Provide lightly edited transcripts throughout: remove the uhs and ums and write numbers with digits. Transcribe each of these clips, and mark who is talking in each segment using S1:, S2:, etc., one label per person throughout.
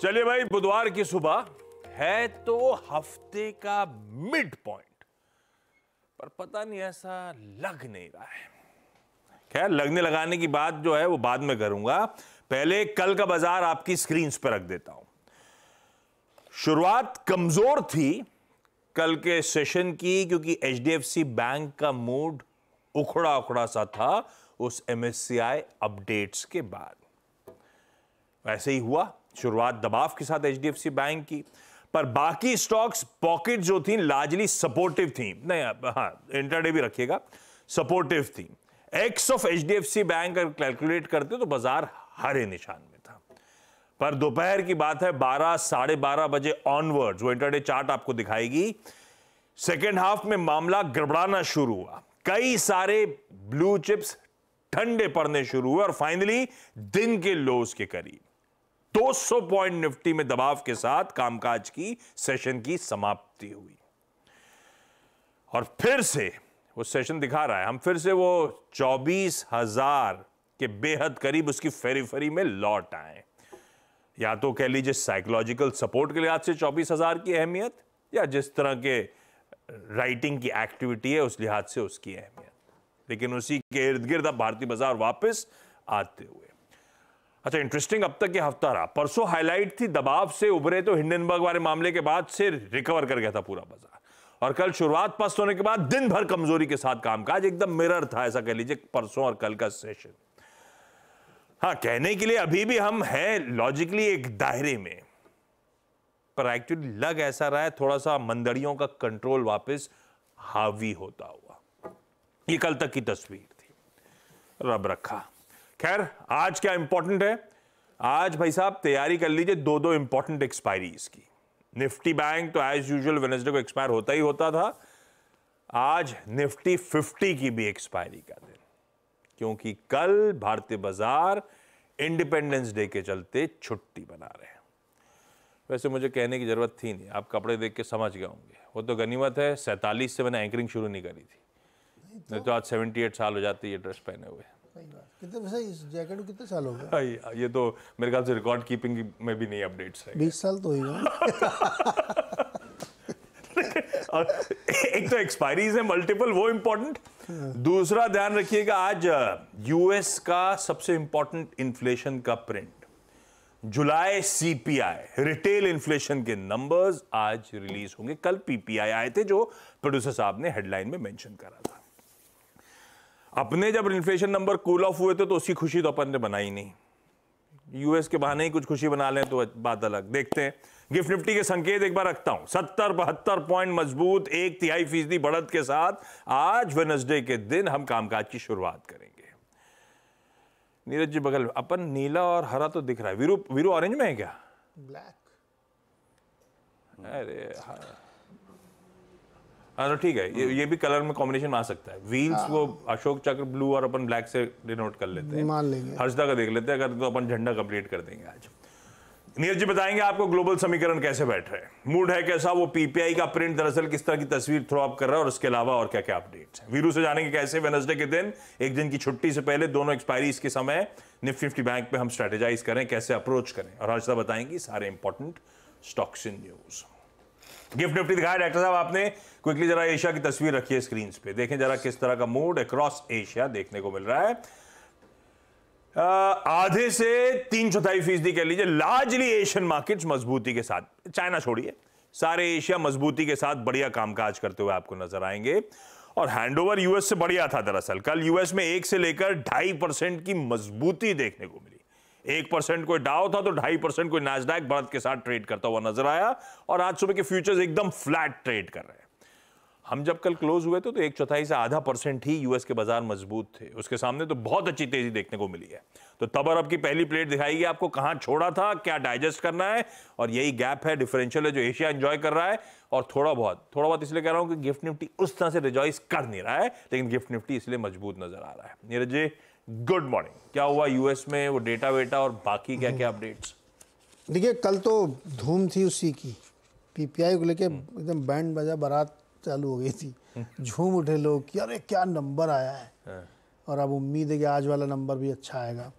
S1: चलिए भाई, बुधवार की सुबह है तो हफ्ते का मिड पॉइंट, पर पता नहीं ऐसा लग नहीं रहा है। खैर, लगने लगाने की बात जो है वो बाद में करूंगा, पहले कल का बाजार आपकी स्क्रीन पर रख देता हूं। शुरुआत कमजोर थी कल के सेशन की, क्योंकि एचडीएफसी बैंक का मूड उखड़ा उखड़ा सा था उस एमएससीआई अपडेट्स के बाद। वैसे ही हुआ, शुरुआत दबाव के साथ एचडीएफसी बैंक की, पर बाकी स्टॉक्स पॉकेट जो थी लार्जली सपोर्टिव थी। नहीं, हाँ, इंट्राडे भी रखिएगा, सपोर्टिव थी। एक्स ऑफ एचडीएफसी बैंक अगर कैलकुलेट करते तो बाजार हरे निशान में था। पर दोपहर की बात है, 12 साढ़े 12 बजे ऑनवर्ड्स, वो इंट्राडे चार्ट आपको दिखाएगी, सेकेंड हाफ में मामला गड़बड़ाना शुरू हुआ। कई सारे ब्लू चिप्स ठंडे पड़ने शुरू हुए और फाइनली दिन के लोस के करीब 200 पॉइंट निफ्टी में दबाव के साथ कामकाज की सेशन की समाप्ति हुई। और फिर से वो सेशन दिखा रहा है, हम फिर से वो 24,000 के बेहद करीब उसकी फेरीफेरी में लौट आए। या तो कह लीजिए साइकोलॉजिकल सपोर्ट के लिहाज से 24,000 की अहमियत, या जिस तरह के राइटिंग की एक्टिविटी है उस लिहाज से उसकी अहमियत, लेकिन उसी के इर्द गिर्द अब भारतीय बाजार वापस आते हुए। अच्छा, इंटरेस्टिंग अब तक ये हफ्ता रहा। परसों हाईलाइट थी, दबाव से उभरे तो हिंडनबर्ग वाले मामले के बाद से रिकवर कर गया था पूरा बाजार, और कल शुरुआत पस्त होने के बाद दिन भर कमजोरी के साथ कामकाज एकदम मिरर था, ऐसा कह लीजिए परसों और कल का सेशन। हाँ, कहने के लिए अभी भी हम हैं लॉजिकली एक दायरे में, पर एक्चुअली लग ऐसा रहा है थोड़ा सा मंदड़ियों का कंट्रोल वापस हावी होता हुआ। ये कल तक की तस्वीर थी, रब रखा। खैर, आज क्या इंपॉर्टेंट है? आज भाई साहब तैयारी कर लीजिए दो इंपॉर्टेंट एक्सपायरीज की। निफ्टी बैंक तो एज यूजुअल वेडनेसडे को एक्सपायर होता ही होता था, आज निफ्टी 50 की भी एक्सपायरी का दिन, क्योंकि कल भारतीय बाजार इंडिपेंडेंस डे के चलते छुट्टी बना रहे हैं। वैसे मुझे कहने की जरूरत थी नहीं, आप कपड़े देख के समझ गए होंगे। वो तो गनीमत है 47 से मैंने एंकरिंग शुरू नहीं करी थी, नहीं तो आज 78 साल हो जाते ये ड्रेस पहने हुए।
S2: कितने वैसे इस जैकेट को कितने साल हो गए?
S1: ये तो मेरे ख्याल से रिकॉर्ड कीपिंग में भी नहीं अपडेट्स है।
S2: 20 साल तो ही
S1: एक तो एक्सपायरीज है मल्टीपल, वो इंपॉर्टेंट। दूसरा ध्यान रखिएगा, आज यूएस का सबसे इंपॉर्टेंट इन्फ्लेशन का प्रिंट, जुलाई सीपीआई रिटेल इन्फ्लेशन के नंबर्स आज रिलीज होंगे। कल पीपीआई आए थे जो प्रोड्यूसर साहब ने हेडलाइन में मेंशन करा था। अपने जब इन्फ्लेशन नंबर कूल ऑफ हुए थे तो उसकी खुशी तो अपन ने बनाई नहीं, यूएस के बहाने ही कुछ खुशी बना लें तो बात अलग। देखते हैं गिफ्ट निफ्टी के संकेत एक बार रखता हूं, 70-72 पॉइंट मजबूत 1/3% बढ़त के साथ आज वेडनेसडे के दिन हम कामकाज की शुरुआत करेंगे। नीरज जी बगल अपन नीला और हरा तो दिख रहा है, वीरू ऑरेंज में है क्या?
S2: ब्लैक।
S1: अरे हाँ, तो ठीक है, ये भी कलर में कॉम्बिनेशन में आ सकता है। व्हील्स वो अशोक चक्र ब्लू और अपन ब्लैक से डिनोट कर लेते हैं,
S2: मान लेंगे,
S1: हर्षदा का देख लेते हैं, अगर तो अपन झंडा कंप्लीट कर देंगे आज। नीरज जी बताएंगे आपको ग्लोबल समीकरण कैसे बैठ रहे हैं, मूड है कैसा, वो पीपीआई का प्रिंट दरअसल किस तरह की तस्वीर थ्रो अप कर रहा है, और उसके अलावा और क्या क्या अपडेट्स हैं। वीरू से जानेंगे कैसे वेडनेसडे के दिन एक दिन की छुट्टी से पहले दोनों एक्सपायरीज के समय निफ्टी बैंक पे हम स्ट्रेटेजाइज करें, कैसे अप्रोच करें, और हर्षदा बताएंगी सारे important stocks in news. Gift Nifty दिखाया डॉक्टर साहब आपने, क्विकली जरा एशिया की तस्वीर रखी है स्क्रीन पे, देखें जरा किस तरह का मूड अक्रॉस एशिया देखने को मिल रहा है। आधे से 3/4% कह लीजिए लार्जली एशियन मार्केट्स मजबूती के साथ, चाइना छोड़िए, सारे एशिया मजबूती के साथ बढ़िया कामकाज करते हुए आपको नजर आएंगे। और हैंडओवर यूएस से बढ़िया था दरअसल, कल यूएस में 1 से लेकर 2.5% की मजबूती देखने को मिली। 1% कोई डाउ था तो 2.5% कोई नैस्डैक बढ़त के साथ ट्रेड करता हुआ नजर आया, और आज सुबह के फ्यूचर्स एकदम फ्लैट ट्रेड कर रहे हैं। हम जब कल क्लोज हुए थे तो 1/4 से आधा % ही यूएस के बाजार मजबूत थे, उसके सामने तो बहुत अच्छी तेजी देखने को मिली है। तो तब और अब की पहली प्लेट दिखाएगी आपको कहां छोड़ा था, क्या डाइजेस्ट करना है, और यही गैप है, डिफरेंशियल है जो एशिया एंजॉय कर रहा है। और थोड़ा बहुत इसलिए कह रहा हूं कि गिफ्ट निफ्टी उस तरह से रिजॉइस कर नहीं रहा है, लेकिन गिफ्ट निफ्टी इसलिए मजबूत नजर आ रहा है। नीरज जी गुड मॉर्निंग, क्या हुआ यूएस में, वो डेटा वेटा और बाकी क्या क्या अपडेट्स?
S2: देखिए, कल तो धूम थी उसी की, पीपीआई को लेके एकदम बैंड बजा बारात चालू हो गई थी, झूम उठे लोग कि अरे क्या नंबर आया है, और अब उम्मीद है कि आज वाला नंबर भी अच्छा आएगा।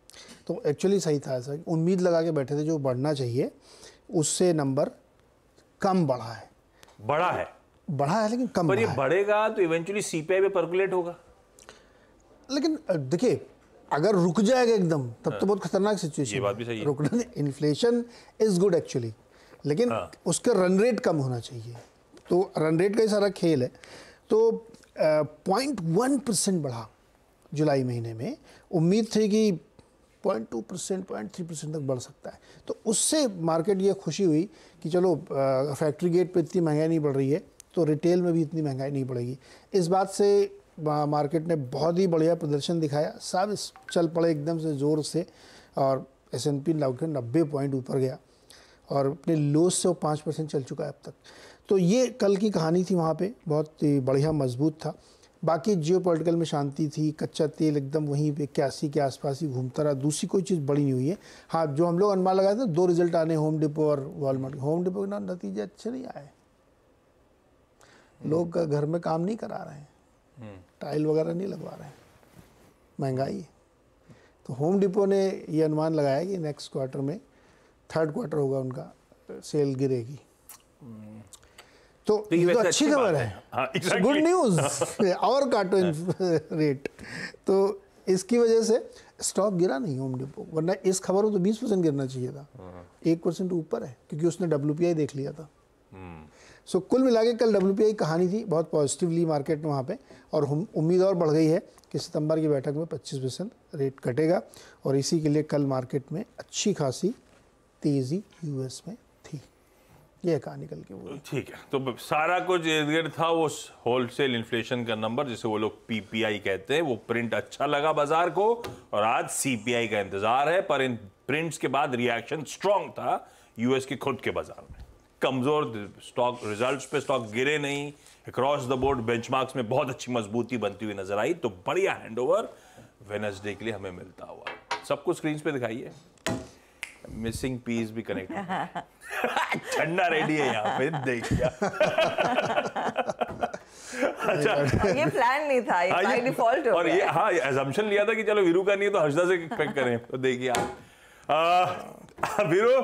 S2: तो एक्चुअली सही था, ऐसा उम्मीद लगा के बैठे थे जो बढ़ना चाहिए, उससे नंबर कम बढ़ा है। बढ़ा है लेकिन कम
S1: पर ये
S2: बढ़ा है।
S1: बढ़ेगा तो इवेंचुअली सीपीआई पे परकुलेट होगा।
S2: लेकिन देखिए, अगर रुक जाएगा एकदम तब तो बहुत खतरनाक सिचुएशन
S1: ये बात भी सही है।
S2: रुकना, इन्फ्लेशन इज गुड एक्चुअली, लेकिन उसका रन रेट कम होना चाहिए। तो रन रेट का ही सारा खेल है। तो 0.1% बढ़ा जुलाई महीने में, उम्मीद थी कि 0.2%, 0.3% तक बढ़ सकता है। तो उससे मार्केट ये खुशी हुई कि चलो फैक्ट्री गेट पे इतनी महंगाई नहीं बढ़ रही है तो रिटेल में भी इतनी महंगाई नहीं बढ़ेगी। इस बात से मार्केट ने बहुत ही बढ़िया प्रदर्शन दिखाया, सब चल पड़े एकदम से ज़ोर से, और S&P 90 पॉइंट ऊपर गया और अपने लोस से वो 5% चल चुका है अब तक। तो ये कल की कहानी थी, वहाँ पे बहुत ही बढ़िया मजबूत था। बाकी जियोपॉलिटिकल में शांति थी, कच्चा तेल एकदम वहीं पे 81 के आसपास ही घूमता रहा, दूसरी कोई चीज़ बड़ी नहीं हुई है। हाँ, जो हम लोग अनुमान लगाए थे 2 रिजल्ट आने, होम डिपो और वॉलमार्ट। होम डिपो के नतीजे अच्छे नहीं आए, लोग घर में काम नहीं करा रहे हैं, टाइल वगैरह नहीं लगवा रहे हैं, महंगाई है। तो होम डिपो ने ये अनुमान लगाया कि नेक्स्ट क्वार्टर में, थर्ड क्वार्टर होगा उनका, सेल गिरेगी। तो ये तो अच्छी खबर है, गुड न्यूज़ और काटो रेट। तो इसकी वजह से स्टॉक गिरा नहीं होम डिपो, वरना इस खबर को तो 20% गिरना चाहिए था, 1% ऊपर है क्योंकि उसने WPI देख लिया था। सो कुल मिला के कल WPI कहानी थी, बहुत पॉजिटिवली मार्केट में वहाँ पे, और उम्मीद और बढ़ गई है कि सितंबर की बैठक में 25% रेट कटेगा, और इसी के लिए कल मार्केट में अच्छी खासी तेज़ी US में थी। ये कहानी कल की वो।
S1: ठीक है, तो सारा कुछ इर्द गिर्द था वो होलसेल इन्फ्लेशन का नंबर जिसे वो लोग PPI कहते हैं, वो प्रिंट अच्छा लगा बाजार को, और आज CPI का इंतजार है। पर इन प्रिंट्स के बाद रिएक्शन स्ट्रांग था US के खुद के बाजार में। कमजोर स्टॉक रिजल्ट्स पे स्टॉक गिरे नहीं, अक्रॉस द बोर्ड बेंचमार्क्स में बहुत अच्छी मजबूती बनती हुई नजर आई। तो बढ़िया हैंडओवर वेडनेसडे के लिए हमें मिलता हुआ। सब कुछ स्क्रीन पे दिखाइए, मिसिंग पीस भी कनेक्ट ठंडा रेडी है यहाँ पे, देखिए। अच्छा,
S3: ये प्लान नहीं था, ये बाय डिफॉल्ट हो
S1: और
S3: गया।
S1: ये हाँ, अजम्पशन लिया था कि चलो वीरू का नहीं है तो हर्षदा से पिक करें। तो देखिए आप वीरू,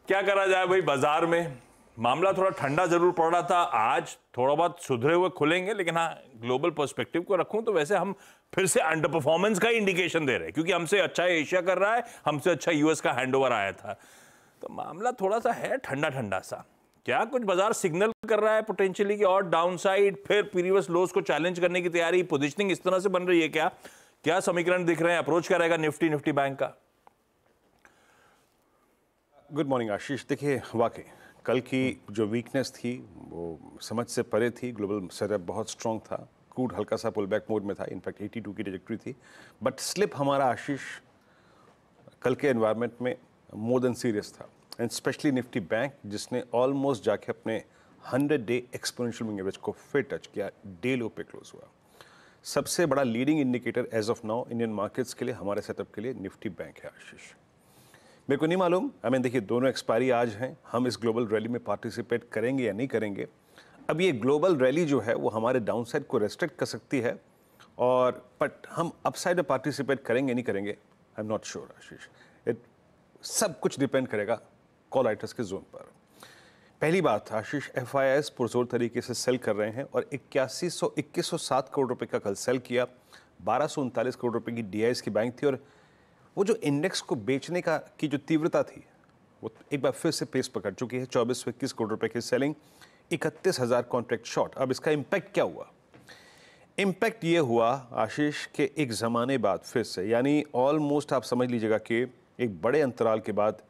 S1: क्या करा जाए भाई, बाजार में मामला थोड़ा ठंडा जरूर पड़ रहा था, आज थोड़ा बहुत सुधरे हुए खुलेंगे, लेकिन हाँ ग्लोबल पर्सपेक्टिव को रखूं तो वैसे हम फिर से अंडर परफॉर्मेंस का इंडिकेशन दे रहे हैं, क्योंकि हमसे अच्छा एशिया कर रहा है, हमसे अच्छा US का हैंडओवर आया था। तो मामला थोड़ा सा है ठंडा ठंडा सा। क्या कुछ बाजार सिग्नल कर रहा है पोटेंशियली कि और डाउनसाइड, फिर प्रीवियस लोस को चैलेंज करने की तैयारी, पोजीशनिंग इस तरह से बन रही है क्या? क्या समीकरण दिख रहे हैं? अप्रोच क्या रहेगा निफ्टी बैंक का?
S4: गुड मॉर्निंग आशीष। देखिए, वाकई कल की जो वीकनेस थी वो समझ से परे थी। ग्लोबल सेटअप बहुत स्ट्रांग था, क्रूड हल्का सा पुल बैक मोड में था, इनफैक्ट 82 की ट्रैजेक्टरी थी, बट स्लिप हमारा आशीष कल के एनवायरनमेंट में मोर देन सीरियस था, एंड स्पेशली निफ्टी बैंक जिसने ऑलमोस्ट जाके अपने 100-डे एक्सपोनेंशियल मूविंग एवरेज को फिर टच किया, डे लो पे क्लोज हुआ। सबसे बड़ा leading indicator as of now Indian markets के लिए, हमारे सेटअप के लिए निफ्टी बैंक है आशीष। मेरे को नहीं मालूम, देखिए दोनों एक्सपायरी आज हैं, हम इस ग्लोबल रैली में पार्टिसिपेट करेंगे या नहीं करेंगे। अब ये ग्लोबल रैली जो है वो हमारे डाउनसाइड को रेस्ट्रिक्ट कर सकती है, और बट हम अपसाइड में पार्टिसिपेट करेंगे नहीं करेंगे, आई एम नॉट श्योर आशीष। सब कुछ डिपेंड करेगा कॉल राइटर्स के जोन पर। पहली बात आशीष, FIIs पुरजोर तरीके से सेल कर रहे हैं, और 2107 करोड़ रुपए का कल सेल किया, 1239 करोड़ रुपए की DIs की बैंक थी, और वो जो इंडेक्स को बेचने का की जो तीव्रता थी वो एक बार फिर से पेस पकड़ चुकी है। 2421 करोड़ रुपए की सेलिंग, 31,000 कॉन्ट्रैक्ट शॉर्ट। अब इसका इम्पैक्ट क्या हुआ? इम्पैक्ट ये हुआ आशीष के एक ज़माने बाद फिर से, यानी ऑलमोस्ट आप समझ लीजिएगा कि एक बड़े अंतराल के बाद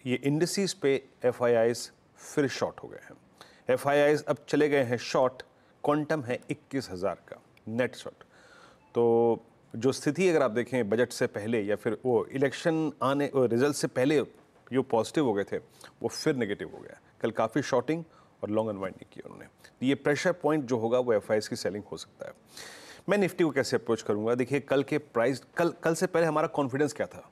S4: ये इंडिसेस पे FIIs फिर शॉर्ट हो गए हैं। FIIs अब चले गए हैं शॉर्ट, क्वांटम है 21,000 का नेट शॉर्ट। तो जो स्थिति अगर आप देखें बजट से पहले या फिर वो इलेक्शन आने रिजल्ट से पहले जो पॉजिटिव हो गए थे वो फिर नेगेटिव हो गया। कल काफ़ी शॉर्टिंग और लॉन्ग अनवाइंडिंग की उन्होंने। ये प्रेशर पॉइंट जो होगा वो FIIs की सेलिंग हो सकता है। मैं निफ्टी को कैसे अप्रोच करूंगा? देखिए, कल के प्राइस कल से पहले हमारा कॉन्फिडेंस क्या था?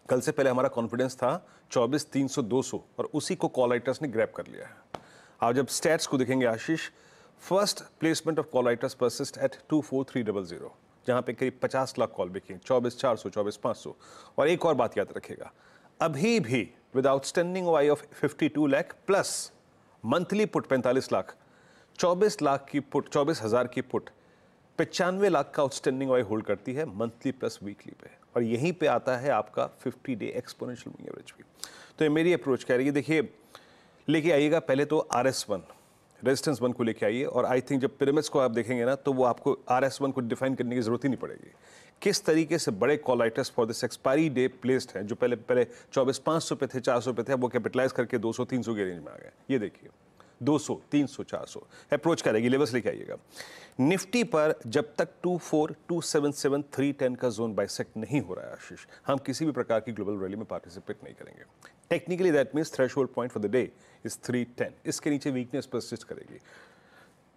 S4: कल से पहले हमारा कॉन्फिडेंस था 24,300 200, और उसी को कॉल राइटर्स ने ग्रैब कर लिया है। आप जब स्टैट्स को देखेंगे Ashish, first placement of call writers persist at 24,300, जहां पे करीब 50 लाख कॉल बिकी, 24,400, 24,500। और एक और बात याद रखेगा, अभी भी with outstanding OI of 52 lakh plus monthly put 45 lakh, 24 lakh की पुट, 24,000 की पुट 95 लाख का आउटस्टैंडिंग OI होल्ड करती है मंथली प्लस वीकली पे, और यहीं पे आता है आपका 50-डे एक्सपोनेंशियल मूविंग एवरेज भी। तो ये मेरी अप्रोच कह रही है, देखिए लेके आइएगा पहले तो RS1 रेजिस्टेंस 1 को लेके आइए, और आई थिंक जब पिरामिड्स को आप देखेंगे ना तो वो आपको RS1 को डिफाइन करने की जरूरत ही नहीं पड़ेगी। किस तरीके से बड़े call writers for this expiry day placed हैं, जो पहले 24,500 पे थे, 400 पे थे, अब वो कैपिटलाइज करके 200-300 के रेंज में आ गए। ये देखिए 200, 300, 400 अप्रोच करेगी, लेवल्स लेके आइएगा। निफ्टी पर जब तक 24, 277, 310 का जोन बाइसेक्ट नहीं हो रहा है आशीष, हम किसी भी प्रकार की ग्लोबल रैली में पार्टिसिपेट नहीं करेंगे। Technically that means threshold point for the day is 310। इसके नीचे वीकनेस परसिस्ट करेगी।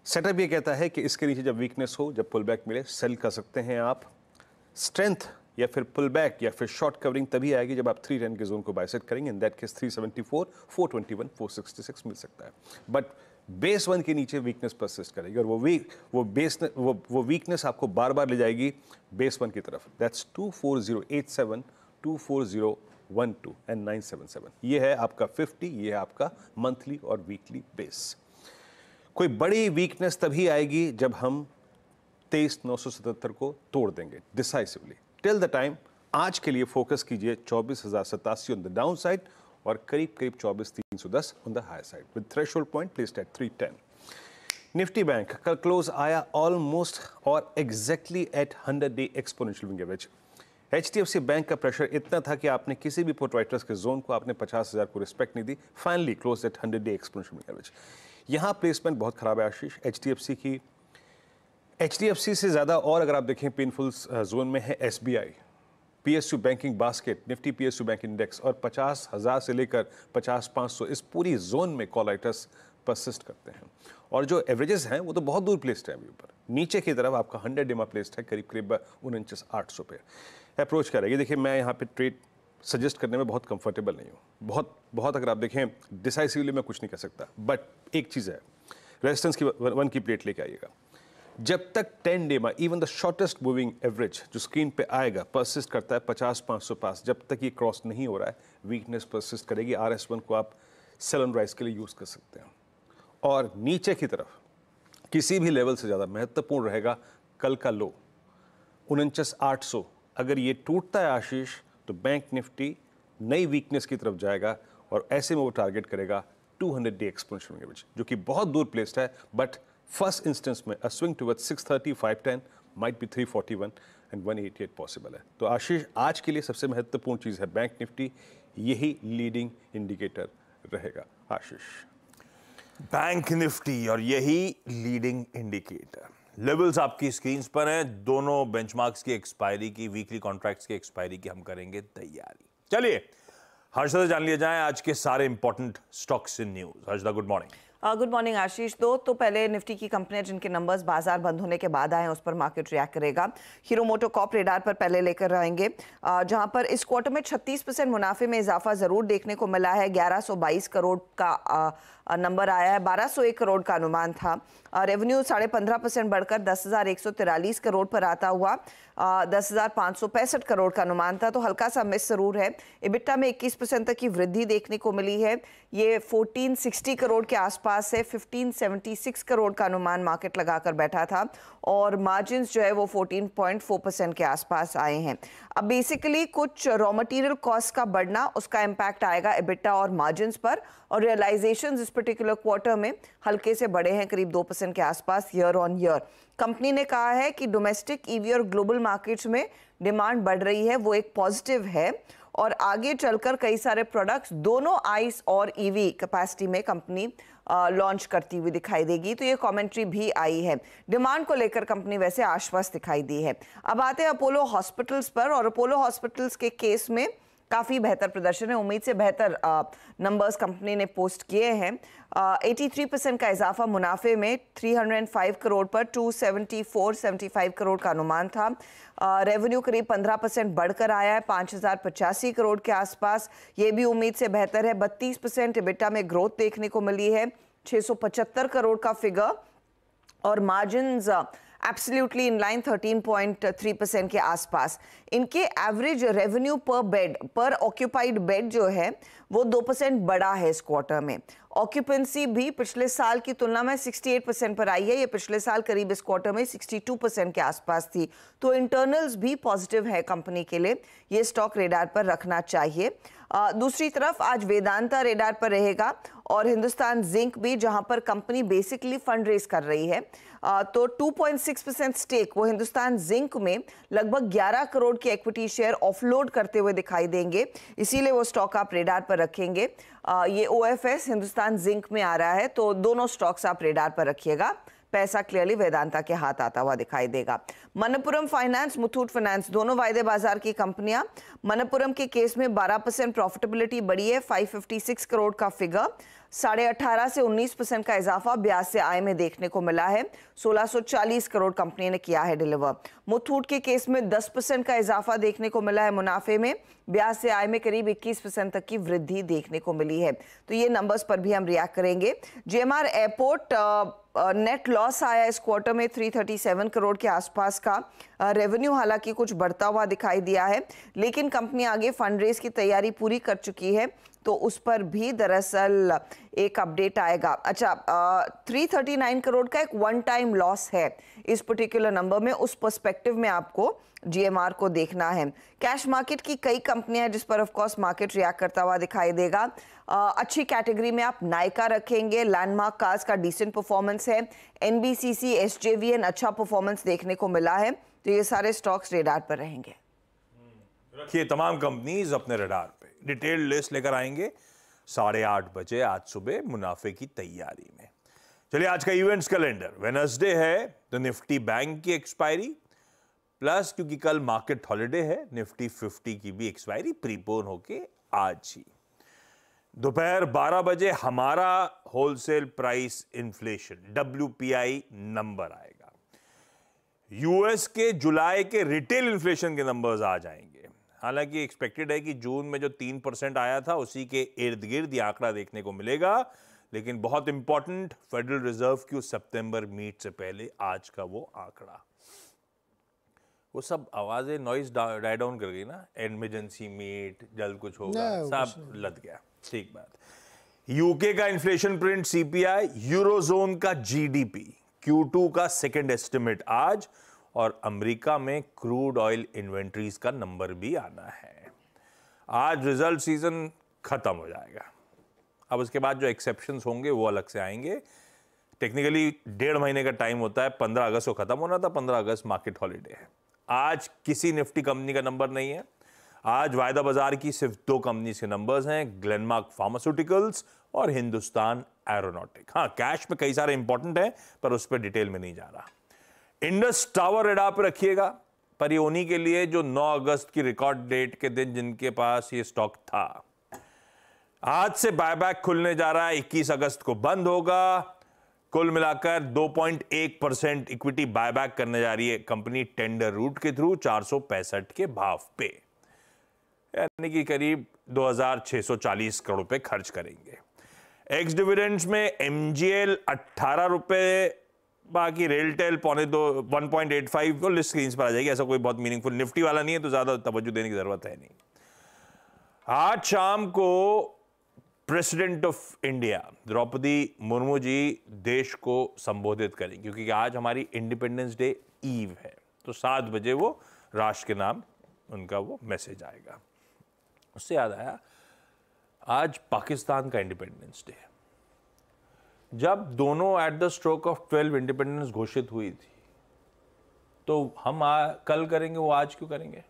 S4: सेटअप ये कहता है कि इसके नीचे जब वीकनेस हो, जब पुल बैक मिले, सेल कर सकते हैं आप। स्ट्रेंथ या फिर पुल बैक या फिर शॉर्ट कवरिंग तभी आएगी जब आप 310 के जोन को बाइसेक्ट करेंगे। इन दैट केस 374, 421, 466 मिल सकता है। बट बेस 1 के नीचे वीकनेस परसिस्ट करेगी, और वो वीकनेस आपको बार बार ले जाएगी बेस 1 की तरफ। That's 24087, 24012 and 977। ये है आपका 50, ये है आपका मंथली और वीकली बेस। कोई बड़ी वीकनेस तभी आएगी जब हम 23,977 को तोड़ देंगे डिसाइसिवली। टिल द टाइम आज के लिए फोकस कीजिए 24,087 ऑन द डाउन साइड और करीब करीब 24,310 on the higher side with threshold point placed at 310। Nifty bank कल क्लोज आया ऑलमोस्ट और एग्जैक्टली एट 100-डे exponential moving average. HDFC bank का प्रेशर इतना था कि आपने किसी भी पुट राइटर्स के जोन को आपने 50,000 को रिस्पेक्ट नहीं दी। फाइनली क्लोज एट 100-डे एक्सपोनेंशियल मूविंग एवरेज। यहाँ प्लेसमेंट बहुत खराब है आशीष HDFC की। HDFC से ज़्यादा और अगर आप देखें पेनफुल जोन में है SBI, PSU banking basket, Nifty PSU bank index, और 50,000 से लेकर 50,500 इस पूरी जोन में कॉल राइटर्स परसिस्ट करते हैं। और जो एवरेजेस हैं वो तो बहुत दूर प्लेस्ड है अभी ऊपर। नीचे की तरफ आपका 100 डे में प्लेस्ड है करीब करीब 49,800 पे अप्रोच करेगी। देखिए मैं यहाँ पे ट्रेड सजेस्ट करने में बहुत कंफर्टेबल नहीं हूँ, बहुत अगर आप देखें डिसाइसिवली मैं कुछ नहीं कर सकता। बट एक चीज़ है, रेजिस्टेंस की 1 की प्लेट लेके आइएगा। जब तक 10 डे में even the shortest moving average जो स्क्रीन पे आएगा परसिस्ट करता है 50,500 पास, जब तक ये क्रॉस नहीं हो रहा है वीकनेस परसिस्ट करेगी। RS1 को आप सेल ऑन राइज के लिए यूज़ कर सकते हैं। और नीचे की तरफ किसी भी लेवल से ज़्यादा महत्वपूर्ण रहेगा कल का लो 49,800। अगर ये टूटता है आशीष तो बैंक निफ्टी नई वीकनेस की तरफ जाएगा, और ऐसे में वो टारगेट करेगा 200-डे एक्सपोनेंशियल मूविंग एवरेज, जो कि बहुत दूर प्लेस्ड है। बट फर्स्ट इंस्टेंस में अ swing towards 630, 510 might be 341 and 188 possible है। तो आशीष आज के लिए सबसे महत्वपूर्ण चीज़ है बैंक निफ्टी, यही लीडिंग इंडिकेटर रहेगा आशीष।
S1: बैंक निफ्टी और यही लीडिंग इंडिकेटर। लेवल्स आपकी स्क्रीन्स पर हैं। दोनों बेंचमार्क्स की एक्सपायरी की, वीकली कॉन्ट्रैक्ट्स की एक्सपायरी की हम करेंगे तैयारी। चलिए हर्षदा से जान लिया जाए आज के सारे important stocks in news. Harshada good morning.
S3: Good morning Ashish. तो पहले निफ्टी की कंपनियां जिनके नंबर्स बाजार बंद होने के बाद आए हैं उस पर मार्केट रिएक्ट करेगा। हीरो मोटोकॉर्प रेडार पर पहले लेकर रहेंगे, जहां पर इस क्वार्टर में 36% मुनाफे में इजाफा जरूर देखने को मिला है। 1122 करोड़ का नंबर आया है, 1201 करोड़ का अनुमान था। रेवेन्यू 15.5% बढ़कर 10,143 करोड़ पर आता हुआ 10,565 करोड़ का अनुमान था, तो हल्का सा मिस जरूर है। इबिटा में 21% तक की वृद्धि देखने को मिली है, ये 1460 करोड़ के आसपास है। 1576 करोड़ का अनुमान मार्केट लगाकर बैठा था, और मार्जिन जो है वो 14.4% के आसपास आए हैं। अब बेसिकली कुछ रॉ मटेरियल कॉस्ट का बढ़ना, उसका इम्पैक्ट आएगा इबिटा और मार्जिन पर, और रियलाइजेशंस इस पर्टिकुलर क्वार्टर में हल्के से बढ़े हैं करीब 2% के आसपास ईयर ऑन ईयर। कंपनी ने कहा है कि डोमेस्टिक ईवी और ग्लोबल मार्केट्स में डिमांड बढ़ रही है, वो एक पॉजिटिव है, और आगे चलकर कई सारे प्रोडक्ट्स दोनों आइस और ईवी कैपेसिटी में कंपनी लॉन्च करती हुई दिखाई देगी। तो ये कमेंट्री भी आई है। डिमांड को लेकर कंपनी वैसे आश्वस्त दिखाई दी है। अब आते हैं अपोलो हॉस्पिटल्स पर, और अपोलो हॉस्पिटल्स के केस में काफ़ी बेहतर प्रदर्शन है, उम्मीद से बेहतर नंबर्स कंपनी ने पोस्ट किए हैं। 83% का इजाफा मुनाफे में 305 करोड़ पर 274-75 करोड़ का अनुमान था। रेवेन्यू करीब 15% बढ़कर आया है 5,085 करोड़ के आसपास, ये भी उम्मीद से बेहतर है। 32% इबिटा में ग्रोथ देखने को मिली है, 675 करोड़ का फिगर, और मार्जिन्स एब्सोल्युटली इन लाइन 13.3% के आसपास। इनके एवरेज रेवेन्यू पर बेड, पर ऑक्यूपाइड बेड जो है वो 2% बढ़ा है इस क्वार्टर में। ऑक्यूपेंसी भी पिछले साल की तुलना में 68% पर आई है। ये पिछले साल करीब इस क्वार्टर में 62% के आसपास थी। तो इंटरनल्स भी पॉजिटिव है कंपनी के लिए, ये स्टॉक रेडार पर रखना चाहिए। दूसरी तरफ आज वेदांता रेडार पर रहेगा और हिंदुस्तान जिंक भी, जहां पर कंपनी बेसिकली फंड रेज कर रही है। तो 2.6% स्टेक वो हिंदुस्तान जिंक में लगभग 11 करोड़ की इक्विटी शेयर ऑफलोड करते हुए दिखाई देंगे, इसीलिए वो स्टॉक आप रेडार पर रखेंगे। ये OFS हिंदुस्तान जिंक में आ रहा है, तो दोनों स्टॉक्स आप रेडार पर रखिएगा। पैसा क्लियरली वेदांता के हाथ आता हुआ दिखाई देगा। मनप्पुरम फाइनेंस, मुथूट फाइनेंस दोनों वायदे बाजार की कंपनियां। मनप्पुरम के केस में 12% प्रॉफिटेबिलिटी बढ़ी है, 556 करोड़ का फिगर। 18.5 से 19% का इजाफा ब्याज से आय में देखने को मिला है। 1640 करोड़ कंपनी ने किया है डिलीवर। मुथूट के केस में 10% का इजाफा देखने को मिला है मुनाफे में, ब्याज से आय में करीब 21% तक की वृद्धि देखने को मिली है। तो ये नंबर्स पर भी हम रिएक्ट करेंगे। GMR एयरपोर्ट नेट लॉस आया इस क्वार्टर में 337 करोड़ के आसपास का। रेवेन्यू हालांकि कुछ बढ़ता हुआ दिखाई दिया है, लेकिन कंपनी आगे फंड रेज की तैयारी पूरी कर चुकी है, तो उस पर भी दरअसल एक अपडेट आएगा। अच्छा, 339 करोड़ का एक वन टाइम लॉस है इस पर्टिकुलर नंबर में, उस पर्सपेक्टिव में आपको GMR को देखना है। कैश मार्केट की कई कंपनियां हैं जिस पर ऑफ कोर्स मार्केट रिएक्ट करता हुआ दिखाई देगा। अच्छी कैटेगरी में आप नायका रखेंगे, लैंडमार्क कार्स का डिसेंट परफॉर्मेंस है, NBCC, SJVN अच्छा परफॉर्मेंस देखने को मिला है, तो ये सारे स्टॉक्स रेडार पर रहेंगे।
S1: रखिए तमाम कंपनीज अपने रडार पे। डिटेल्ड लिस्ट लेकर आएंगे 8:30 बजे आज सुबह मुनाफे की तैयारी में। चलिए आज का इवेंट्स कैलेंडर। वेडनेसडे है तो निफ्टी बैंक की एक्सपायरी, प्लस क्योंकि कल मार्केट हॉलिडे है निफ्टी 50 की भी एक्सपायरी प्रीपोन होके आज ही। दोपहर 12 बजे हमारा wholesale price inflation WPI number आएगा। यूएस के जुलाई के रिटेल इन्फ्लेशन के नंबर्स आ जाएंगे। हालांकि एक्सपेक्टेड है कि जून में जो 3% आया था उसी के इर्द गिर्द ये आंकड़ा देखने को मिलेगा, लेकिन बहुत इंपॉर्टेंट फेडरल रिजर्व की उस सितंबर मीट से पहले आज का वो आंकड़ा। वो सब आवाजें नॉइज डाई डाउन कर गई ना, इमरजेंसी मीट, जल्द कुछ होगा, सब लद गया। ठीक बात। यूके का इन्फ्लेशन प्रिंट CPI, यूरोजोन का GDP, Q2 का सेकेंड एस्टिमेट आज, और अमेरिका में क्रूड ऑयल इन्वेंट्रीज का नंबर भी आना है। आज रिजल्ट सीजन खत्म हो जाएगा। अब उसके बाद जो एक्सेप्शंस होंगे वो अलग से आएंगे। टेक्निकली 1.5 महीने का टाइम होता है, 15 अगस्त को खत्म होना था, 15 अगस्त मार्केट हॉलिडे है। आज किसी निफ्टी कंपनी का नंबर नहीं है। आज वायदा बाजार की सिर्फ 2 कंपनी के नंबर्स हैं, ग्लेनमार्क फार्मास्यूटिकल्स और हिंदुस्तान एरोनॉटिक। हाँ, कैश में कई सारे इंपॉर्टेंट हैं, पर उस पर डिटेल में नहीं जा रहा। इंडस टावर रेडार पे रखिएगा, पर ये उन्हीं के लिए जो 9 अगस्त की रिकॉर्ड डेट के दिन जिनके पास ये स्टॉक था। आज से बायबैक खुलने जा रहा है, 21 अगस्त को बंद होगा। कुल मिलाकर 2.1% इक्विटी बायबैक करने जा रही है कंपनी टेंडर रूट के थ्रू 465 के भाव पे, यानी कि करीब 2640 करोड़ रुपए खर्च करेंगे। एक्स डिविडेंड्स में MGL 18 रुपए, बाकी रेलटेल 1.85 को लिस्ट स्क्रीन पर आ जाएगी। ऐसा कोई बहुत मीनिंगफुल निफ्टी वाला नहीं है, तो ज्यादा तवज्जो देने की जरूरत है नहीं। आज शाम को president of India Draupadi Murmu ji देश को संबोधित करेंगे, क्योंकि आज हमारी इंडिपेंडेंस डे ईव है, तो 7 बजे वो राष्ट्र के नाम उनका वो मैसेज आएगा। उससे याद आया, आज पाकिस्तान का इंडिपेंडेंस डे है। जब दोनों at the stroke of 12 independence घोषित हुई थी, तो हम कल करेंगे, वो आज क्यों करेंगे?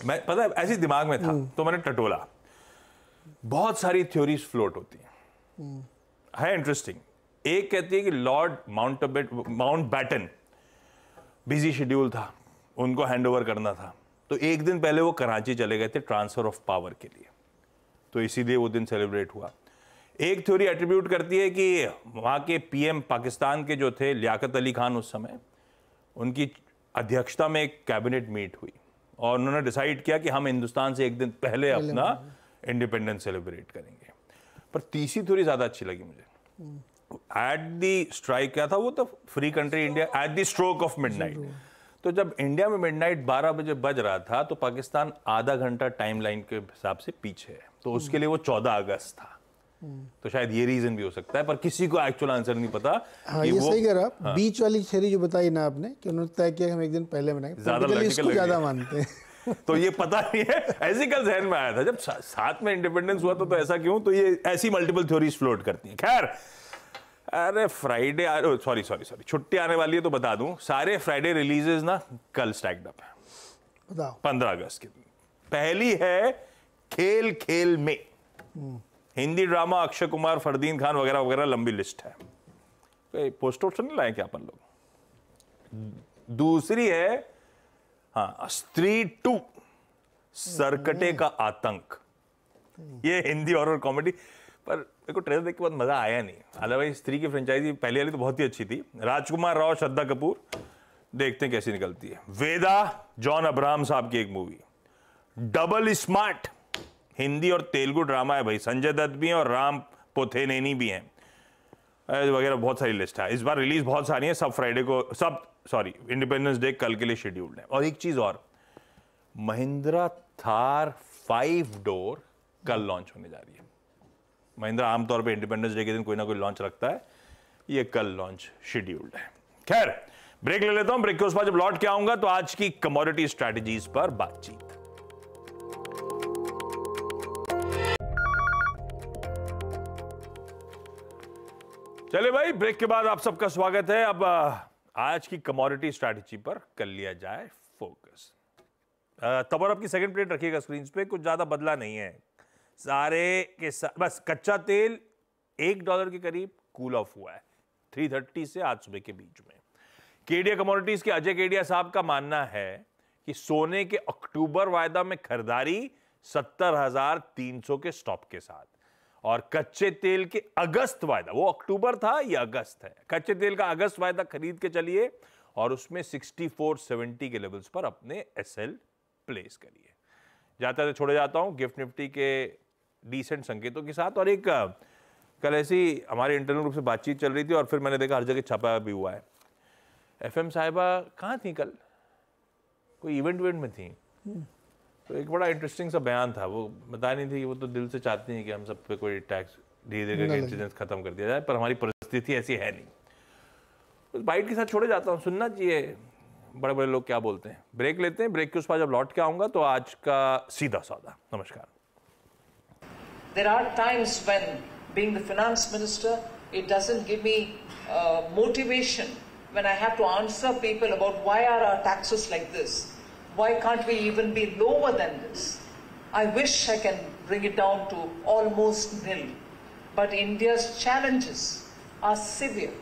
S1: मैं पता है ऐसी दिमाग में था, तो मैंने टटोला। बहुत सारी थ्योरीज फ्लोट होती हैं, है इंटरेस्टिंग। एक कहती है कि लॉर्ड माउंटबैटन बिजी शेड्यूल था, उनको हैंडओवर करना था, तो एक दिन पहले वो कराची चले गए थे ट्रांसफर ऑफ पावर के लिए, तो इसीलिए वो दिन सेलिब्रेट हुआ। एक थ्योरी एट्रीब्यूट करती है कि वहाँ के PM पाकिस्तान के जो थे लियाकत अली खान, उस समय उनकी अध्यक्षता में एक कैबिनेट मीट हुई और उन्होंने डिसाइड किया कि हम हिंदुस्तान से एक दिन पहले अपना इंडिपेंडेंस सेलिब्रेट करेंगे। पर तीसरी थ्योरी ज़्यादा अच्छी लगी मुझे। एट दी स्ट्राइक क्या था वो, तो free country India at the stroke of midnight. तो जब इंडिया में मिडनाइट 12 बजे बज रहा था तो पाकिस्तान आधा घंटा टाइमलाइन के हिसाब से पीछे है, तो उसके लिए वो 14 अगस्त था। तो शायद ये रीजन भी हो सकता है, पर किसी को एक्चुअल आंसर नहीं पता।
S2: हाँ, ये सही कह रहा आप। हाँ। बीच वाली थ्योरी जो बताई ना आपने कि उन्होंने तय किया हम एक दिन पहले बनाएंगे, ज्यादा मानते हैं।
S1: तो ये पता नहीं है, ऐसे कल जहन में आया था जब साथ में इंडिपेंडेंस हुआ तो ऐसा क्यों, तो ये ऐसी मल्टीपल थ्योरीज फ्लोट करती हैं। खैर, अरे फ्राइडे सॉरी छुट्टी आने वाली है तो बता दूं, सारे फ्राइडे रिलीजेस ना कल स्टैक्ड अप है।
S2: बताओ। 15
S1: अगस्त की पहली है खेल खेल में, हिंदी ड्रामा, अक्षय कुमार, फरदीन खान वगैरह वगैरह, लंबी लिस्ट है। कोई पोस्टर वोस्टर नहीं लाए क्या अपन लोग। दूसरी है हाँ स्त्री 2 सरकटे का आतंक, ये हिंदी हॉरर कॉमेडी, पर मेरे को ट्रेलर देख के बहुत मजा आया नहीं। अदरवाइज स्त्री की फ्रेंचाइजी पहले वाली तो बहुत ही अच्छी थी। राजकुमार राव, श्रद्धा कपूर, देखते हैं कैसी निकलती है। वेदा, जॉन अब्राहम साहब की एक मूवी। डबल स्मार्ट, हिंदी और तेलुगु ड्रामा है भाई, संजय दत्त भी हैं और राम पोथेनेनी भी हैं वगैरह, बहुत सारी लिस्ट है। इस बार रिलीज बहुत सारी है, सब फ्राइडे को, इंडिपेंडेंस डे कल के लिए शेड्यूल्ड है। और एक चीज और, महिंद्रा थार 5 डोर कल लॉन्च होने जा रही है। महिंद्रा आमतौर पे इंडिपेंडेंस डे के दिन कोई ना कोई लॉन्च रखता है, ये कल लॉन्च शेड्यूल्ड है। खैर, ब्रेक ले लेता हूं, ब्रेक के उस पर जब लौट के आऊंगा तो आज की कमोडिटी स्ट्रैटेजीज पर बातचीत। चले भाई, ब्रेक के बाद आप सबका स्वागत है। अब आज की कमोडिटी स्ट्रैटेजी पर कर लिया जाए फोकस। तब आपकी सेकंड प्लेट रखिएगा स्क्रीन पे, कुछ ज्यादा बदला नहीं है सारे के बस कच्चा तेल $1 के करीब कूल ऑफ हुआ है 330 से आज सुबह के बीच में। केडिया कमोडिटीज के अजय केडिया साहब का मानना है कि सोने के अक्टूबर वायदा में खरीदारी 70,300 के स्टॉप के साथ, और कच्चे तेल के अगस्त वायदा, वो अक्टूबर था ये अगस्त है, कच्चे तेल का अगस्त वायदा खरीद के चलिए और उसमें 6470 के लेवल्स पर अपने एसएल प्लेस करिए। जाते जाते छोड़े जाता हूं गिफ्ट निफ्टी के डिसेंट संकेतों के साथ। और एक कल ऐसी हमारे इंटरनल ग्रुप से बातचीत चल रही थी और फिर मैंने देखा हर जगह छापा भी हुआ है। एफएम साहिबा कहाँ थी कल, कोई इवेंट में थी, तो एक बड़ा इंटरेस्टिंग सा बयान था। वो बता नहीं थी कि वो तो दिल से चाहती हैं कि हम सब पे कोई टैक्स धीरे धीरे इंसिडेंस खत्म कर दिया जाए, पर हमारी परिस्थिति ऐसी है नहीं। उस बाइट के साथ छोड़े जाता हूँ, सुनना चाहिए बड़े बड़े लोग क्या बोलते हैं। ब्रेक लेते हैं, ब्रेक के उस पर जब लौट के आऊंगा तो आज का सीधा सौदा। नमस्कार।
S5: There are times when, being the finance minister, it doesn't give me motivation when I have to answer people about why are our taxes like this? Why can't we even be lower than this? I wish I can bring it down to almost nil. But India's challenges are severe.